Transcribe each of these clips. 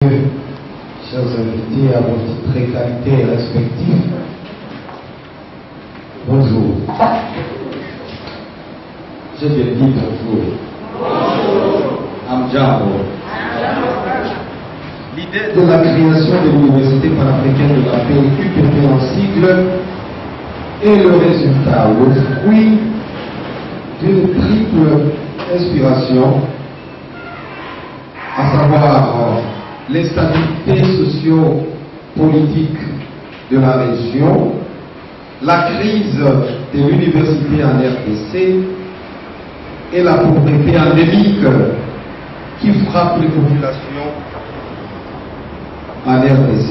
Chers invités à vos titres et qualités respectifs, bonjour. J'ai bien dit bonjour. Amjambo. L'idée de la création de l'Université panafricaine de la paix, UPP en sigle, est le résultat, le fruit d'une triple inspiration, à savoir l'instabilité socio-politique de la région, la crise de l'université en RDC et la pauvreté endémique qui frappe les populations en RDC.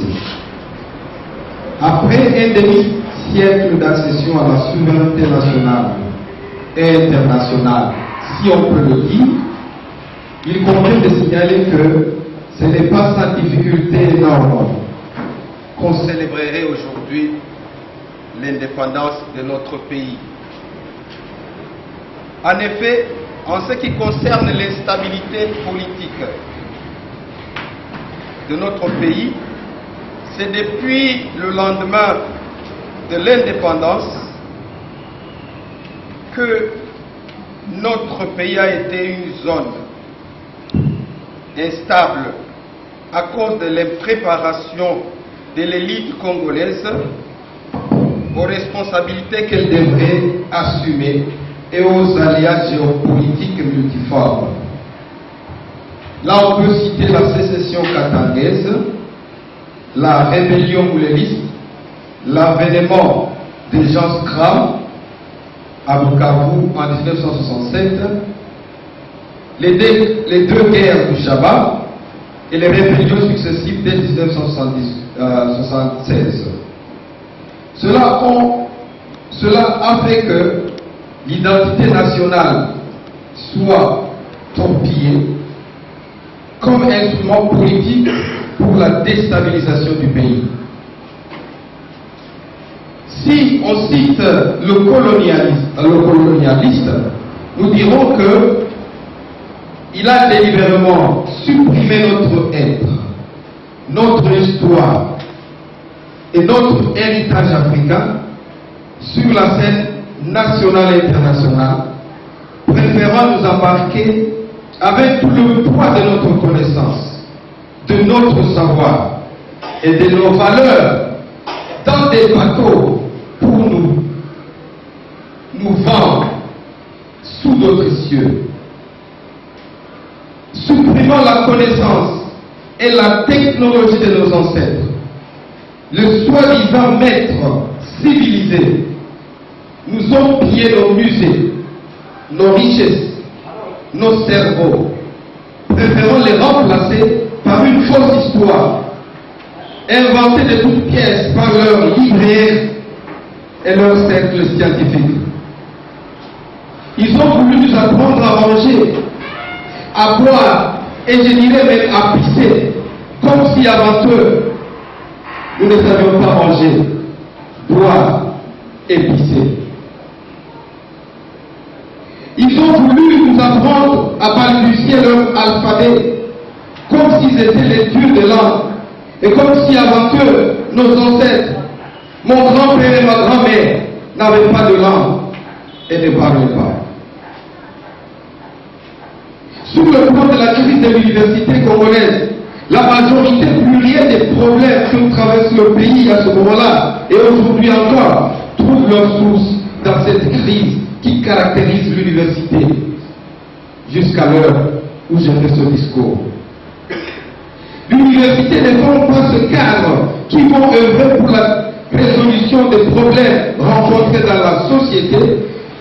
Après un demi-siècle d'accession à la souveraineté nationale et internationale, si on peut le dire, il convient de signaler que ce n'est pas sans difficulté énorme qu'on célébrerait aujourd'hui l'indépendance de notre pays. En effet, en ce qui concerne l'instabilité politique de notre pays, c'est depuis le lendemain de l'indépendance que notre pays a été une zone instable à cause de l'impréparation de l'élite congolaise aux responsabilités qu'elle devrait assumer et aux alliances géopolitiques multiformes. Là, on peut citer la sécession katangaise, la rébellion bouleviste, l'avènement des gens Scram à Bukavu en 1967, les deux guerres du Shabbat et les rébellions successives dès 1976. Cela a fait que l'identité nationale soit torpillée comme instrument politique pour la déstabilisation du pays. Si on cite le colonialiste, nous dirons que il a délibérément supprimé notre être, notre histoire et notre héritage africain sur la scène nationale et internationale, préférant nous embarquer avec tout le poids de notre connaissance, de notre savoir et de nos valeurs dans des bateaux pour nous vendre sous d'autres cieux. Supprimant la connaissance et la technologie de nos ancêtres, le soi-disant maître civilisé nous ont pillé nos musées, nos richesses, nos cerveaux, préférant les remplacer par une fausse histoire, inventée de toutes pièces par leurs libraires et leurs cercles scientifiques. Ils ont voulu nous apprendre à manger, à boire, et je dirais même à pisser, comme si avant eux, nous ne savions pas manger, boire et pisser. Ils ont voulu nous apprendre à balbutier leur alphabet, comme s'ils étaient les dieux de langue, et comme si avant eux, nos ancêtres, mon grand-père et ma grand-mère, n'avaient pas de langue et ne parlaient pas. Sur le plan de la crise de l'université congolaise, la majorité plurielle des problèmes que traverse le pays à ce moment-là, et aujourd'hui encore, trouvent leur source dans cette crise qui caractérise l'université jusqu'à l'heure où j'ai fait ce discours. L'université ne forme pas ce cadre qui vont œuvrer pour la résolution des problèmes rencontrés dans la société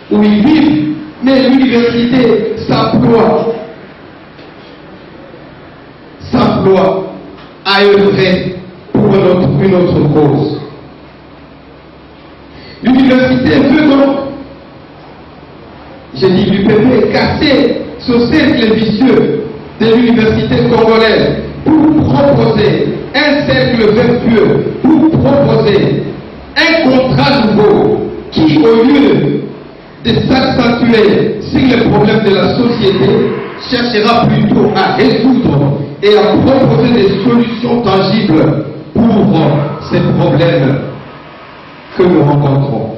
où ils vivent, mais l'université s'emploie à œuvrer pour une autre cause. L'université veut donc, j'ai dit l'UPP, casser ce cercle vicieux de l'université congolaise pour proposer un cercle vertueux, pour proposer un contrat nouveau qui, au lieu de s'accentuer sur les problèmes de la société, cherchera plutôt à résoudre et à proposer des solutions problèmes que nous rencontrons.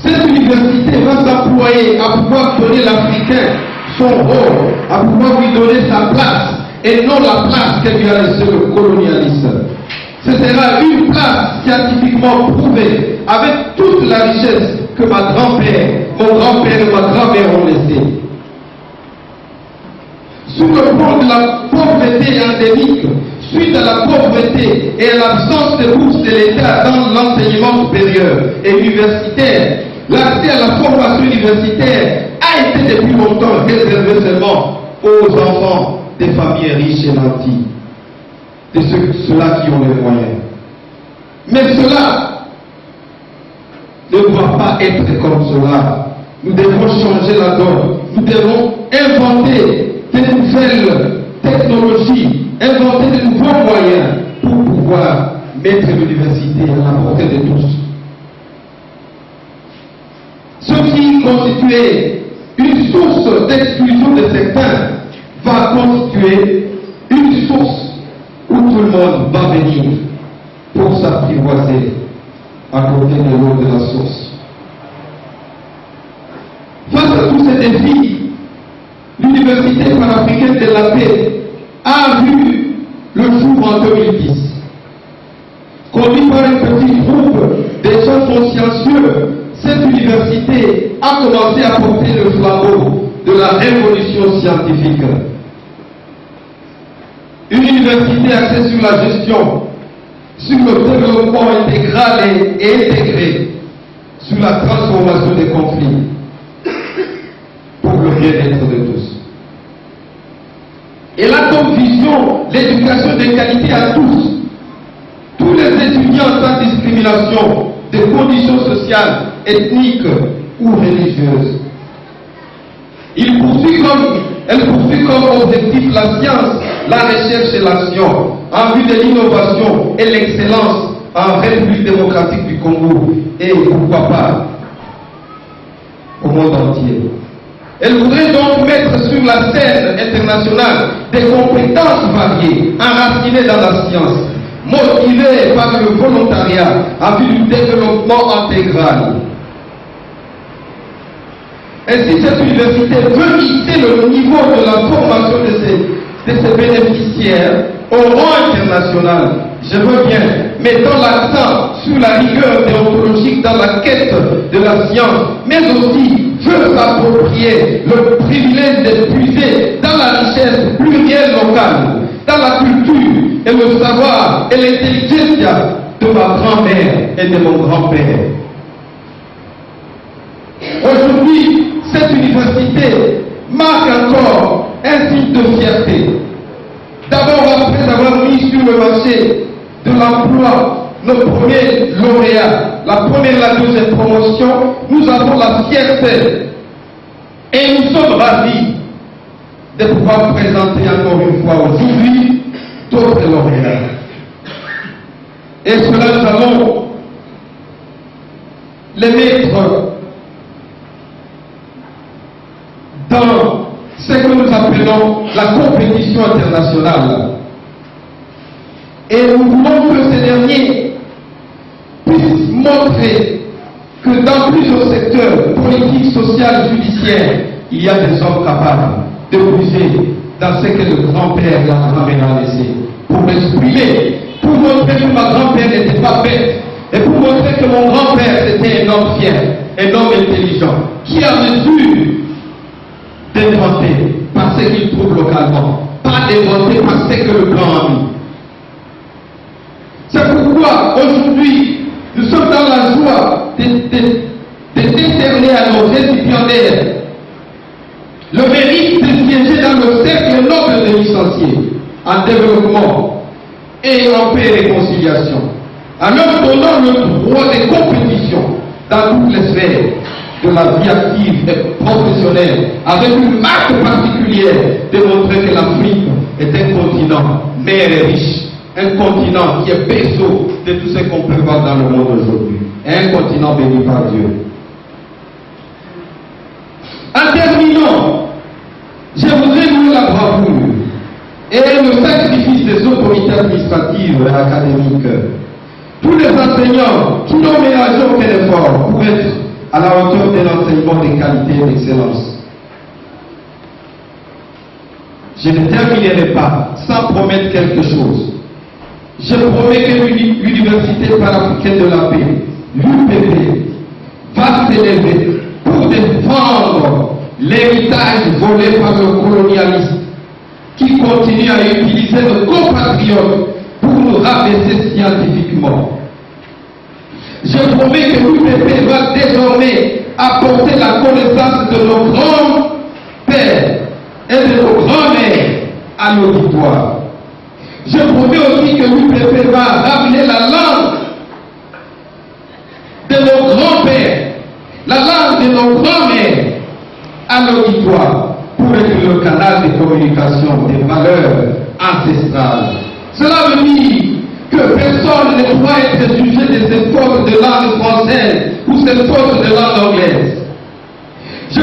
Cette université va s'employer à pouvoir donner l'Africain son rôle, à pouvoir lui donner sa place, et non la place qu'elle lui a laissée le colonialisme. Ce sera une place scientifiquement prouvée, avec toute la richesse que mon grand-père et ma grand-mère ont laissée. Sous le plan de la pauvreté endémique, suite à la pauvreté et à l'absence de bourses de l'État dans l'enseignement supérieur et universitaire, l'accès à la formation universitaire a été depuis longtemps réservé seulement aux enfants des familles riches et nantis, de ceux-là qui ont les moyens. Mais cela ne doit pas être comme cela. Nous devons changer la donne. Nous devons inventer de nouvelles technologies, inventer de nouveaux moyens pour pouvoir mettre l'université à la portée de tous. Ce qui constituait une source d'exclusion de certains va constituer une source où tout le monde va venir pour s'apprivoiser à côté de l'eau de la source. Face à tous ces défis, l'Université panafricaine de la paix a vu le jour en 2010. Conduit par un petit groupe de gens consciencieux, cette université a commencé à porter le flambeau de la révolution scientifique. Une université axée sur la gestion, sur le développement intégral et intégré, sur la transformation des conflits, pour le bien-être de tous. Elle a comme vision l'éducation de qualité à tous. Tous les étudiants sans discrimination, de conditions sociales, ethniques ou religieuses. Elle poursuit comme objectif la science, la recherche et l'action, en vue de l'innovation et l'excellence en République démocratique du Congo et pourquoi pas au monde entier. Elle voudrait donc mettre sur la scène internationale des compétences variées, enracinées dans la science, motivées par le volontariat en vue du développement intégral. Ainsi, cette université veut hisser le niveau de la formation de ses bénéficiaires au rang international. Je veux bien, mettant l'accent sur la rigueur déontologique dans la quête de la science, mais aussi veut s'approprier le privilège de puiser dans la richesse plurielle locale, dans la culture et le savoir et l'intelligence de ma grand-mère et de mon grand-père. Aujourd'hui, cette université marque encore un signe de fierté. D'abord, après avoir mis sur le marché de l'emploi nos premiers lauréats, la première et la deuxième promotion, nous avons la fierté et nous sommes ravis de pouvoir présenter encore une fois aujourd'hui d'autres lauréats. Et cela, nous allons les mettre dans ce que nous appelons la compétition internationale. Et nous voulons que ces derniers puissent montrer que dans plusieurs secteurs politiques, sociaux, judiciaires, il y a des hommes capables de puiser dans ce que le grand-père et la grand-mère ont laissé, pour l'exprimer, pour montrer que ma grand-père n'était pas bête, et pour montrer que mon grand-père c'était un homme fier, un homme intelligent, qui a mesure d'inventer par ce qu'il trouve localement, pas d'inventer par ce que le blanc a mis. C'est pourquoi aujourd'hui nous sommes dans la joie de décerner à nos récipiendaires le mérite de siéger dans le cercle noble des licenciés en développement et en paix et réconciliation, en leur donnant le droit de compétition dans toutes les sphères de la vie active et professionnelle, avec une marque particulière de montrer que l'Afrique est un continent mère et riche, un continent qui est berceau de tout ce qu'on peut voir dans le monde aujourd'hui, un continent béni par Dieu. En terminant, je voudrais louer la bravoure et le sacrifice ses autorités administratives et académiques, tous les enseignants qui n'ont ménagé aucun effort pour être à la hauteur d'un enseignement de qualité et d'excellence. Je ne terminerai pas sans promettre quelque chose. Je promets que l'Université panafricaine de la paix, l'UPP, va s'élever pour défendre l'héritage volé par le colonialisme qui continue à utiliser nos compatriotes pour nous rabaisser scientifiquement. Je promets que l'UPP va désormais apporter la connaissance de nos grands-pères et de nos grands-mères à l'auditoire. Je promets aussi que l'UPP va ramener la langue de nos grands-pères, la langue de nos grands-mères à l'auditoire pour être le canal de communication des valeurs ancestrales. Cela veut dire que personne ne doit être jugé de ses fautes de langue française ou ses fautes de langue anglaise. Je